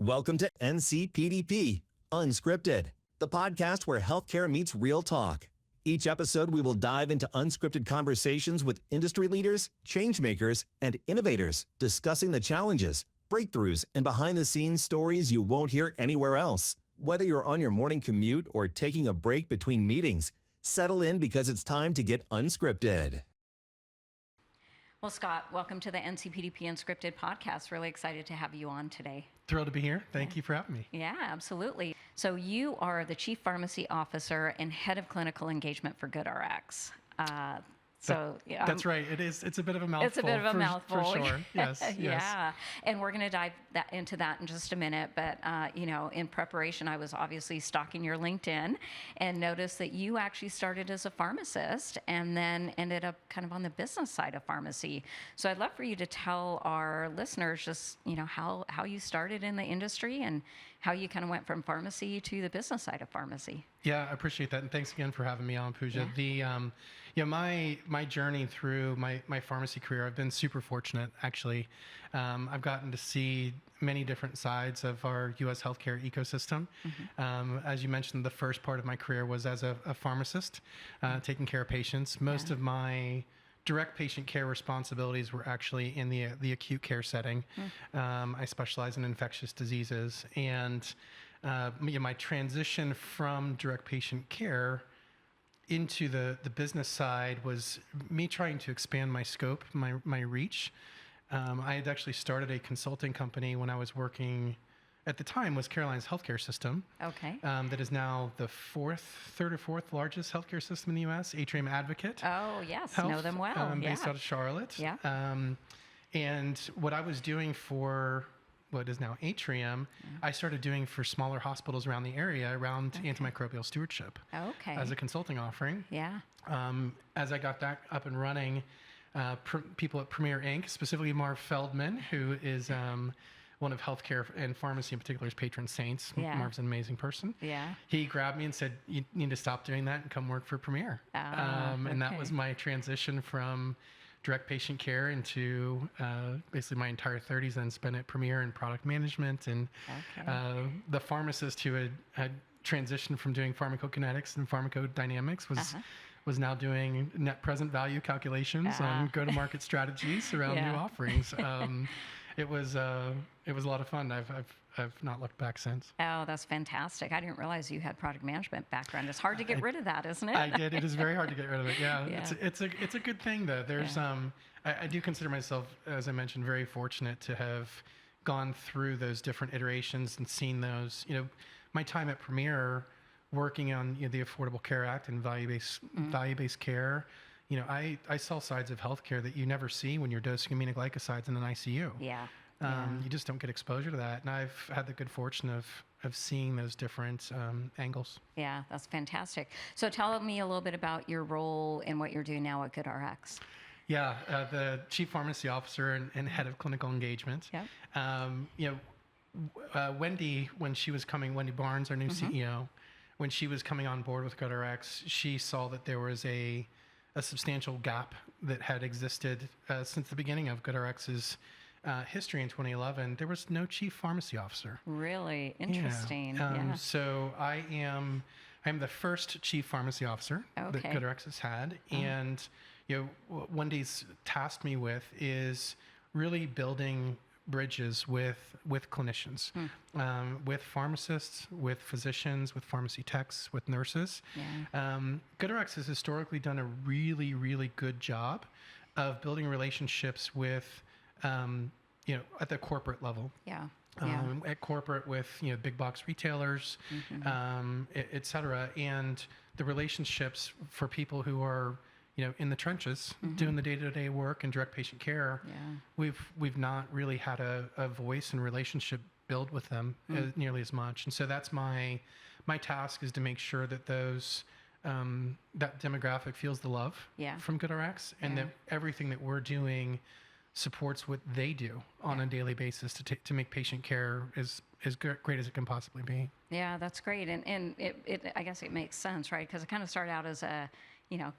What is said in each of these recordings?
Welcome to NCPDP Unscripted, the podcast where healthcare meets real talk. Each episode, we will dive into unscripted conversations with industry leaders, changemakers, and innovators discussing the challenges, breakthroughs, and behind-the-scenes stories you won't hear anywhere else. Whether you're on your morning commute or taking a break between meetings, settle in because it's time to get unscripted. Well, Scott, welcome to the NCPDP Unscripted podcast. Really excited to have you on today. Thrilled to be here. Thank you for having me. Yeah, absolutely. So you are the Chief Pharmacy Officer and Head of Clinical Engagement for GoodRx. That's right. It's a bit of a mouthful. It's a bit of a mouthful. For sure. Yes. Yeah. And we're going to dive into that in just a minute. But, in preparation, I was obviously stalking your LinkedIn and noticed that you actually started as a pharmacist and then ended up kind of on the business side of pharmacy. So I'd love for you to tell our listeners just, how you started in the industry and how you kind of went from pharmacy to the business side of pharmacy. Yeah, I appreciate that. And thanks again for having me on, Pooja. Yeah. My journey through my pharmacy career, I've been super fortunate, actually. I've gotten to see many different sides of our U.S. healthcare ecosystem. Mm-hmm. As you mentioned, the first part of my career was as a pharmacist, taking care of patients. Most of my direct patient care responsibilities were actually in the acute care setting. I specialize in infectious diseases, and my transition from direct patient care into the business side was me trying to expand my scope, my reach. I had actually started a consulting company when I was working, at the time was Caroline's healthcare system. Okay. That is now the third or fourth largest healthcare system in the U.S., Atrium Advocate. Oh, yes. Health, know them well. Based out of Charlotte. Yeah. And what I was doing for what is now Atrium, I started doing for smaller hospitals around the area around antimicrobial stewardship. Okay. As a consulting offering. Yeah. As I got back up and running, people at Premier Inc., specifically Marv Feldman, who is one of healthcare and pharmacy in particular's patron saints. Yeah. Marv's an amazing person. Yeah. He grabbed me and said, "You need to stop doing that and come work for Premier." And that was my transition from direct patient care into basically my entire 30s, then spent at Premier in product management. And the pharmacist who had transitioned from doing pharmacokinetics and pharmacodynamics was now doing net present value calculations on go-to-market strategies around new offerings. It was a lot of fun. I've not looked back since. Oh, that's fantastic. I didn't realize you had product management background. It's hard to get rid of that, isn't it? I did. It is very hard to get rid of it. Yeah. It's a good thing though. There's I do consider myself, as I mentioned, very fortunate to have gone through those different iterations and seen those. My time at Premier working on the Affordable Care Act and value-based care. I saw sides of healthcare that you never see when you're dosing aminoglycosides in an ICU. Yeah. You just don't get exposure to that. And I've had the good fortune of seeing those different angles. Yeah, that's fantastic. So tell me a little bit about your role and what you're doing now at GoodRx. Yeah, the Chief Pharmacy Officer and Head of Clinical Engagement. Yeah. Wendy, Wendy Barnes, our new CEO, when she was coming on board with GoodRx, she saw that there was a substantial gap that had existed since the beginning of GoodRx's history in 2011. There was no chief pharmacy officer. Really interesting. Yeah. So I am the first chief pharmacy officer that GoodRx has had, and Wendy's tasked me with is really building bridges with clinicians, with pharmacists, with physicians, with pharmacy techs, with nurses. Yeah. GoodRx has historically done a really, really good job of building relationships with, at the corporate level. Yeah. At corporate with big box retailers, et cetera, and the relationships for people who are in the trenches doing the day-to-day work and direct patient care. Yeah. We've not really had a voice and relationship build with them nearly as much, and so that's my task is to make sure that those that demographic feels the love from GoodRx, and that everything that we're doing supports what they do on a daily basis to make patient care as great as it can possibly be. Yeah, that's great. And it I guess it makes sense, right? Because it kind of started out as a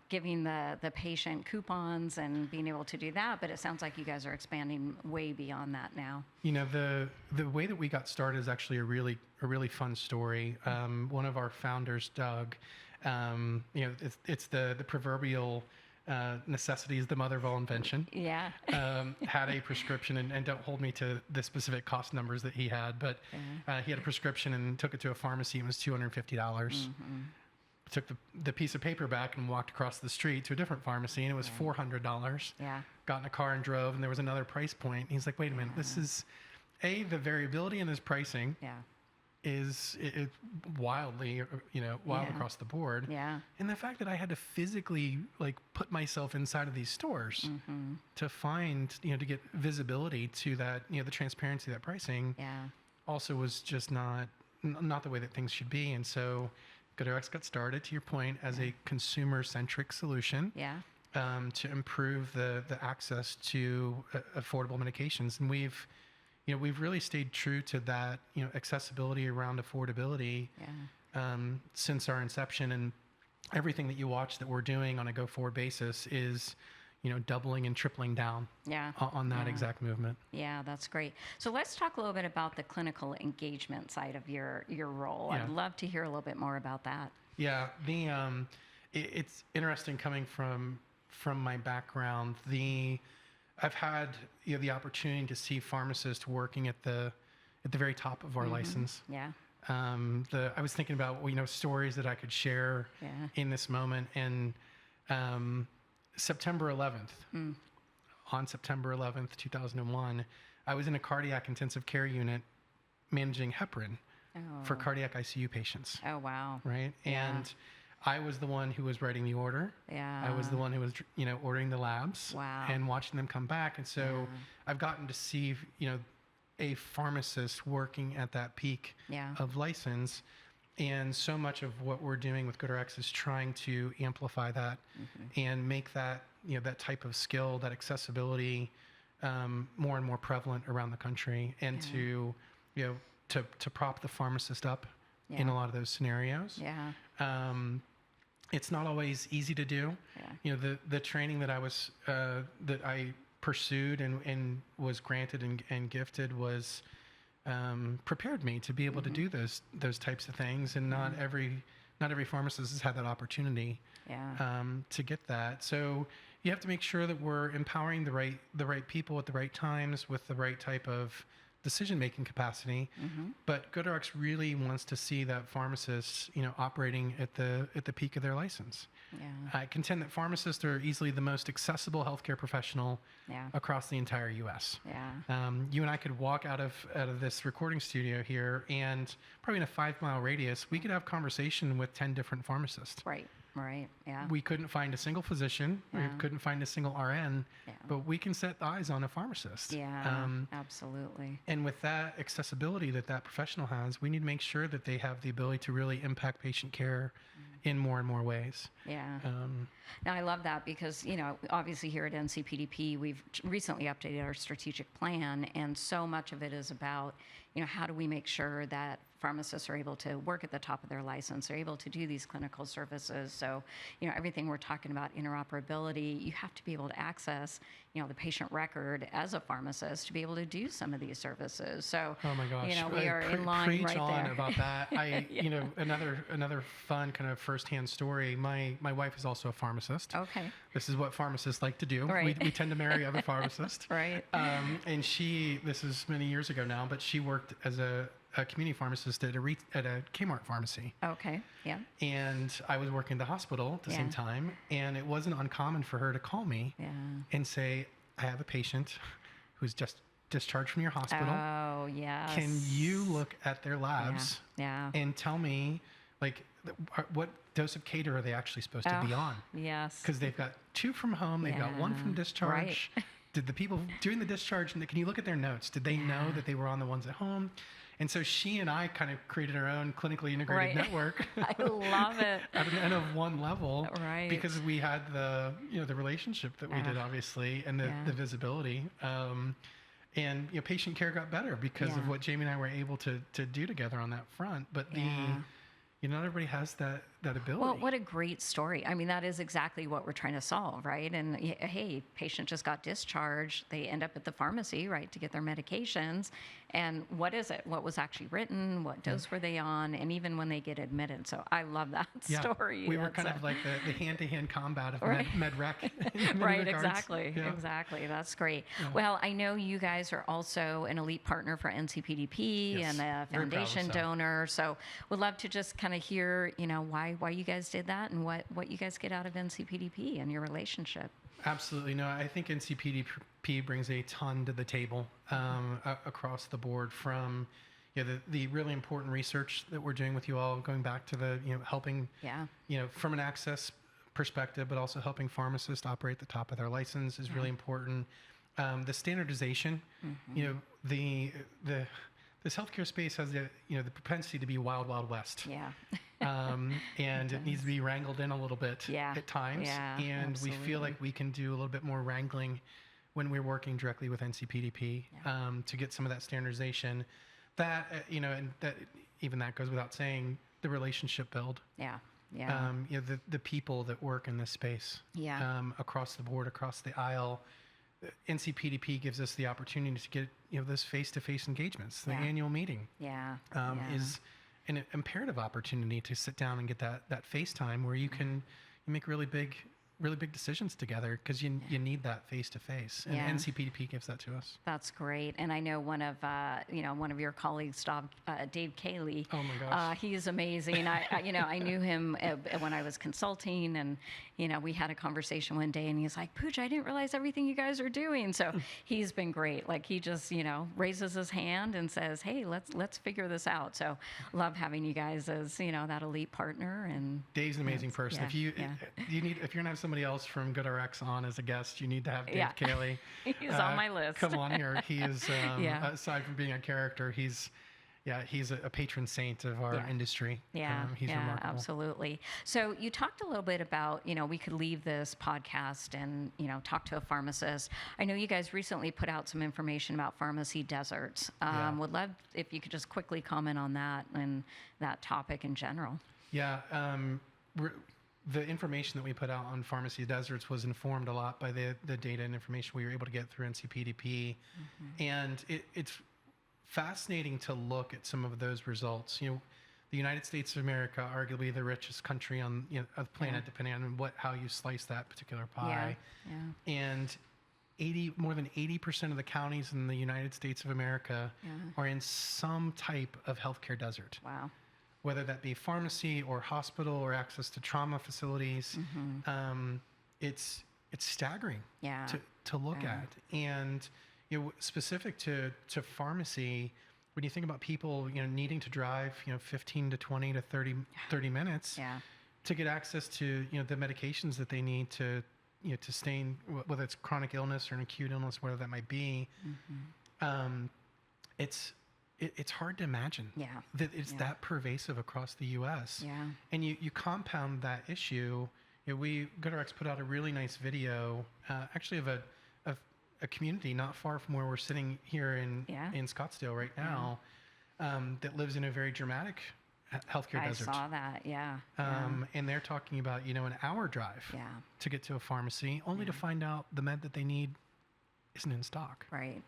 giving the patient coupons and being able to do that, but it sounds like you guys are expanding way beyond that now. The way that we got started is actually a really fun story. One of our founders, Doug, it's the proverbial necessity is the mother of all invention. Yeah. Had a prescription, and don't hold me to the specific cost numbers that he had, but he had a prescription and took it to a pharmacy. It was $250. Took the piece of paper back and walked across the street to a different pharmacy, and it was $400. Yeah. Got in a car and drove, and there was another price point. He's like, wait a minute, this is the variability in this pricing is wildly, wild across the board. Yeah. And the fact that I had to physically put myself inside of these stores to find, to get visibility to that, the transparency of that pricing also was just not the way that things should be. And so GoodRx got started, to your point, as a consumer-centric solution to improve the access to affordable medications. And we've really stayed true to that, accessibility around affordability since our inception. And everything that you watch that we're doing on a go-forward basis is doubling and tripling down on that exact movement. Yeah, that's great. So let's talk a little bit about the clinical engagement side of your role. I'd love to hear a little bit more about that. Yeah, it's interesting coming from my background. I've had the opportunity to see pharmacists working at the very top of our license. Yeah. I was thinking about stories that I could share in this moment, and September 11th, on September 11th, 2001, I was in a cardiac intensive care unit managing heparin for cardiac ICU patients. Oh, wow. Right? Yeah. And I was the one who was writing the order. Yeah. I was the one who was, ordering the labs and watching them come back. And so I've gotten to see, a pharmacist working at that peak of license. And so much of what we're doing with GoodRx is trying to amplify that and make that, that type of skill, that accessibility, more and more prevalent around the country, and to prop the pharmacist up in a lot of those scenarios. Yeah. It's not always easy to do. Yeah. The training that I pursued and was granted and gifted was prepared me to be able to do those types of things, and not every pharmacist has had that opportunity to get that. So you have to make sure that we're empowering the right people at the right times with the right type of decision-making capacity. But GoodRx really wants to see that pharmacists, operating at the peak of their license. I contend that pharmacists are easily the most accessible healthcare professional across the entire U.S. You and I could walk out of this recording studio here, and probably in a 5-mile radius, we could have conversation with 10 different pharmacists. Right. Yeah. We couldn't find a single physician. We couldn't find a single RN, but we can set eyes on a pharmacist. Yeah, absolutely. And with that accessibility that professional has, we need to make sure that they have the ability to really impact patient care in more and more ways. Yeah. Now, I love that because, obviously here at NCPDP, we've recently updated our strategic plan, and so much of it is about, how do we make sure that pharmacists are able to work at the top of their license, are able to do these clinical services. So, everything we're talking about, interoperability, you have to be able to access, the patient record as a pharmacist to be able to do some of these services. So, oh my gosh, we are in line preach right on there. about that. Another fun kind of firsthand story. My wife is also a pharmacist. Okay. This is what pharmacists like to do. Right. We tend to marry other pharmacists. Right. And this is many years ago now, but she worked as a community pharmacist at a Kmart pharmacy. Okay. Yeah. And I was working at the hospital at the same time, and it wasn't uncommon for her to call me and say, I have a patient who's just discharged from your hospital. Oh, yes. Can you look at their labs and tell me, what dose of cater are they actually supposed to be on? Yes. Because they've got 2 from home, they've got 1 from discharge. Right. Did the people doing the discharge, can you look at their notes? Did they know that they were on the ones at home? And so she and I kind of created our own clinically integrated network. I love it. At an N of 1 level. Right. Because we had the relationship that we did, obviously, and the visibility. And patient care got better because of what Jamie and I were able to do together on that front. But not everybody has that ability. Well, what a great story. I mean, that is exactly what we're trying to solve, right? And hey, patient just got discharged. They end up at the pharmacy, right, to get their medications. And what is it? What was actually written? What dose were they on? And even when they get admitted. So I love that story. We were kind of like the hand-to-hand combat of Right. med rec. in Right, many regards. exactly. Yeah. Exactly. That's great. Well, I know you guys are also an elite partner for NCPDP Yes, and a very proud foundation so. donor. So would love to just kind of hear, why you guys did that and what you guys get out of NCPDP and your relationship. Absolutely. No, I think NCPDP brings a ton to the table across the board, from the really important research that we're doing with you all, going back to the helping from an access perspective, but also helping pharmacists operate at the top of their license is really important. The standardization, this healthcare space has the propensity to be wild west. Yeah. And it needs to be wrangled in a little bit at times. Yeah, and absolutely. we feel like we can do a little bit more wrangling when we're working directly with NCPDP to get some of that standardization. That, and that even that goes without saying, the relationship build. Yeah. The people that work in this space across the board, across the aisle. NCPDP gives us the opportunity to get those face-to-face engagements. The annual meeting is an imperative opportunity to sit down and get that face time where you can make really big decisions together, because you need that face to face, and NCPDP gives that to us. That's great. And I know one of your colleagues, Dave Cayley. Oh my gosh, he's amazing. I knew him when I was consulting, and we had a conversation one day, and he's like, "Pooja, I didn't realize everything you guys are doing." So he's been great. Like, he just raises his hand and says, "Hey, let's figure this out." So love having you guys as that elite partner. And Dave's an amazing person. If you're gonna have somebody else from GoodRx on as a guest, you need to have Dave Cayley. He's on my list. Come on here. He is aside from being a character, he's a patron saint of our industry. He's remarkable. Absolutely. So you talked a little bit about, we could leave this podcast and, talk to a pharmacist. I know you guys recently put out some information about pharmacy deserts. Would love if you could just quickly comment on that and that topic in general. Yeah. The information that we put out on pharmacy deserts was informed a lot by the data and information we were able to get through NCPDP. And it's fascinating to look at some of those results. The United States of America, arguably the richest country on of the planet, depending on how you slice that particular pie. And more than 80% of the counties in the United States of America are in some type of healthcare desert. Wow. Whether that be pharmacy or hospital or access to trauma facilities, it's staggering to look at. And specific to pharmacy, when you think about people needing to drive 15 to 20 to 30 minutes to get access to the medications that they need to sustain, whether it's chronic illness or an acute illness, whatever that might be, it's hard to imagine that it's that pervasive across the U.S. And you compound that issue. GoodRx put out a really nice video, actually of a community not far from where we're sitting here in Scottsdale right now, that lives in a very dramatic healthcare desert. I saw that, and they're talking about an hour drive to get to a pharmacy, only to find out the med that they need isn't in stock. Right.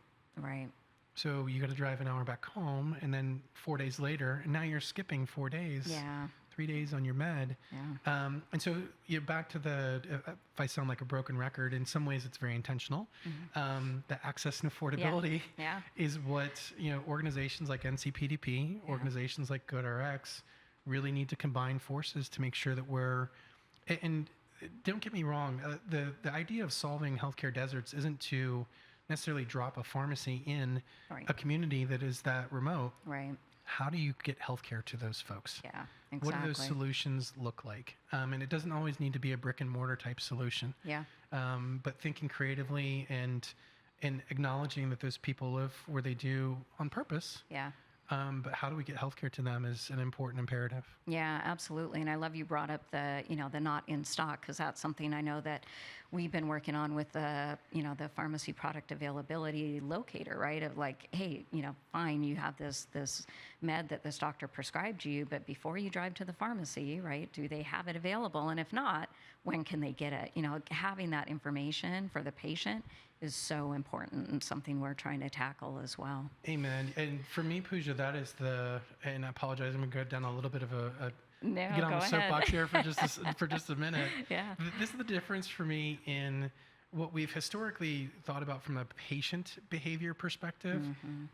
So you got to drive an hour back home, and then 4 days later, and now you're skipping 4 days. 3 days on your med. And so you're back to if I sound like a broken record, in some ways it's very intentional. The access and affordability is what organizations like NCPDP, organizations like GoodRx really need to combine forces to make sure that and don't get me wrong, the idea of solving healthcare deserts isn't to necessarily drop a pharmacy in a community that is that remote. How do you get healthcare to those folks? Exactly. What do those solutions look like? And it doesn't always need to be a brick and mortar type solution. But thinking creatively and acknowledging that those people live where they do on purpose. but how do we get healthcare to them is an important imperative. Yeah, absolutely. And I love you brought up the, the not in stock, because that's something I know that we've been working on with the, the pharmacy product availability locator, right? Of like, hey, fine, you have this med that this doctor prescribed you, but before you drive to the pharmacy, right, do they have it available? And if not, when can they get it? Having that information for the patient is so important, and something we're trying to tackle as well. Amen. And for me, Pooja, that is and I apologize, I'm going to go down a little bit of get on the soapbox here for just a minute. Yeah. This is the difference for me in what we've historically thought about from a patient behavior perspective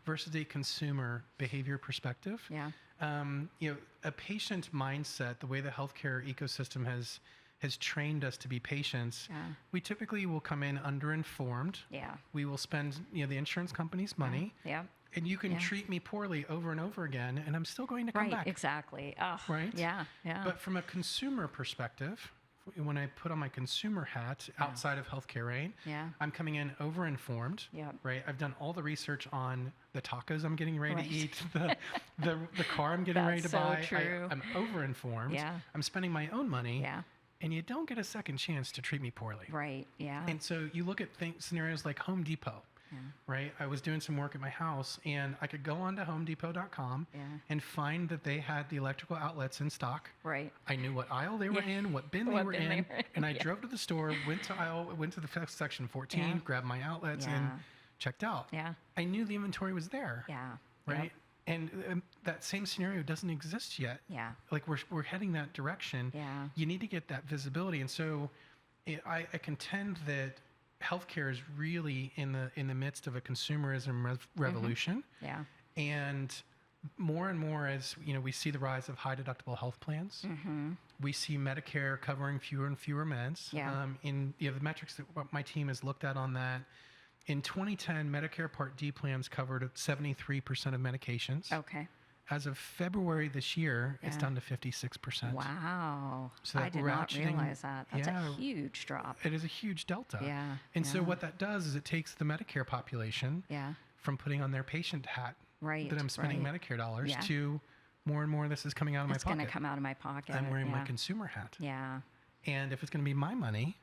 versus a consumer behavior perspective. Yeah. A patient mindset, the way the healthcare ecosystem has trained us to be patients, we typically will come in underinformed. Yeah. We will spend the insurance company's money. Yeah. And you can treat me poorly over and over again, and I'm still going to come back. Right, exactly. Oh, right? Yeah, yeah. But from a consumer perspective, when I put on my consumer hat outside of healthcare, right? Yeah. I'm coming in overinformed. Yep. Right? I've done all the research on the tacos I'm getting ready to eat, the car I'm getting ready to buy. True. I'm overinformed. Yeah. I'm spending my own money. Yeah. And you don't get a second chance to treat me poorly. Right, yeah. And so you look at scenarios like Home Depot. Yeah. Right? I was doing some work at my house, and I could go onto homedepot.com and find that they had the electrical outlets in stock. Right. I knew what aisle they were in, what bin they were in, and I drove to the store, went to the section 14, grabbed my outlets, and checked out. Yeah. I knew the inventory was there. Yeah. Right? Yep. And that same scenario doesn't exist yet. Yeah. Like we're heading that direction. Yeah. You need to get that visibility, and so I contend that healthcare is really in the midst of a consumerism revolution. Yeah. And more and more, as we see the rise of high deductible health plans. We see Medicare covering fewer and fewer meds. Yeah. In the metrics that my team has looked at on that, in 2010, Medicare Part D plans covered 73% of medications. Okay. As of February this year, it's down to 56%. Wow. So I did not realize that. That's a huge drop. It is a huge delta. Yeah. And so what that does is it takes the Medicare population from putting on their patient hat that I'm spending Medicare dollars to more and more this is coming out of my pocket. It's going to come out of my pocket. I'm wearing my consumer hat. Yeah. And if it's going to be my money,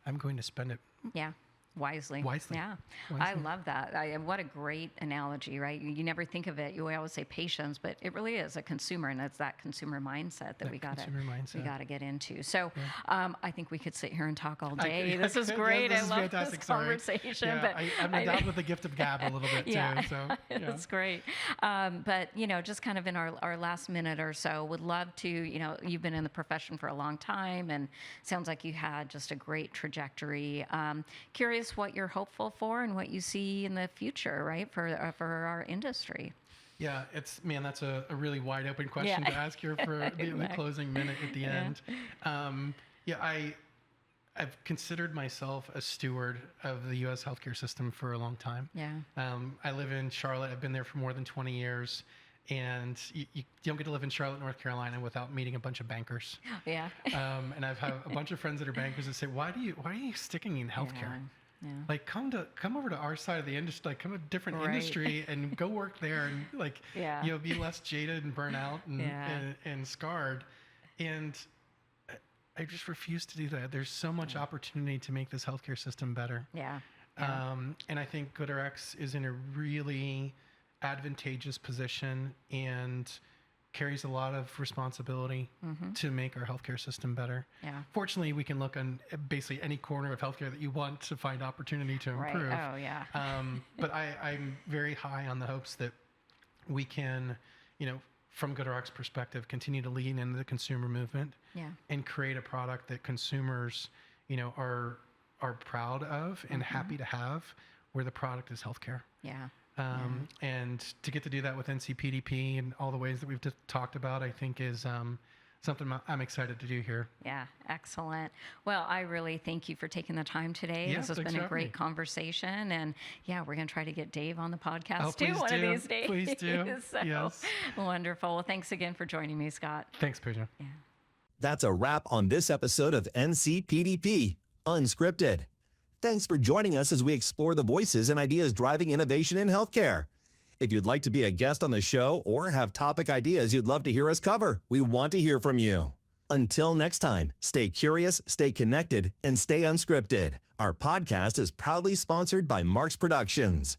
I'm going to spend it. Yeah. Wisely. Yeah. I love that. What a great analogy, right? You never think of it. You always say patience, but it really is a consumer, and it's that consumer mindset that we got to get into. So I think we could sit here and talk all day. This is great. I love this conversation. Yeah, but I'm endowed with the gift of gab a little bit too. So that's great. But just kind of in our last minute or so, would love to. You've been in the profession for a long time, and sounds like you had just a great trajectory. Curious what you're hopeful for and what you see in the future, right, for our industry. Yeah, that's a really wide open question to ask here for the closing minute at the end. I've considered myself a steward of the U.S. healthcare system for a long time. Yeah. I live in Charlotte. I've been there for more than 20 years. And you don't get to live in Charlotte, North Carolina without meeting a bunch of bankers. Yeah. And I've had a bunch of friends that are bankers that say, why are you sticking in healthcare? Yeah. Like come over to our side of the industry, like come to a different industry and go work there and be less jaded and burnt out and scarred. And I just refuse to do that. There's so much opportunity to make this healthcare system better. Yeah. And I think GoodRx is in a really advantageous position and carries a lot of responsibility to make our healthcare system better. Yeah. Fortunately, we can look on basically any corner of healthcare that you want to find opportunity to improve. Oh, yeah. But I'm very high on the hopes that we can, from GoodRx perspective, continue to lean into the consumer movement and create a product that consumers, are proud of and happy to have, where the product is healthcare. Yeah. And to get to do that with NCPDP and all the ways that we've just talked about, I think is something I'm excited to do here. Yeah, excellent. Well, I really thank you for taking the time today. This has been a great conversation. And we're going to try to get Dave on the podcast too one of these days. Please do. Yes. Wonderful. Well, thanks again for joining me, Scott. Thanks, Pooja. Yeah. That's a wrap on this episode of NCPDP Unscripted. Thanks for joining us as we explore the voices and ideas driving innovation in healthcare. If you'd like to be a guest on the show or have topic ideas you'd love to hear us cover, we want to hear from you. Until next time, stay curious, stay connected, and stay unscripted. Our podcast is proudly sponsored by Marks Productions.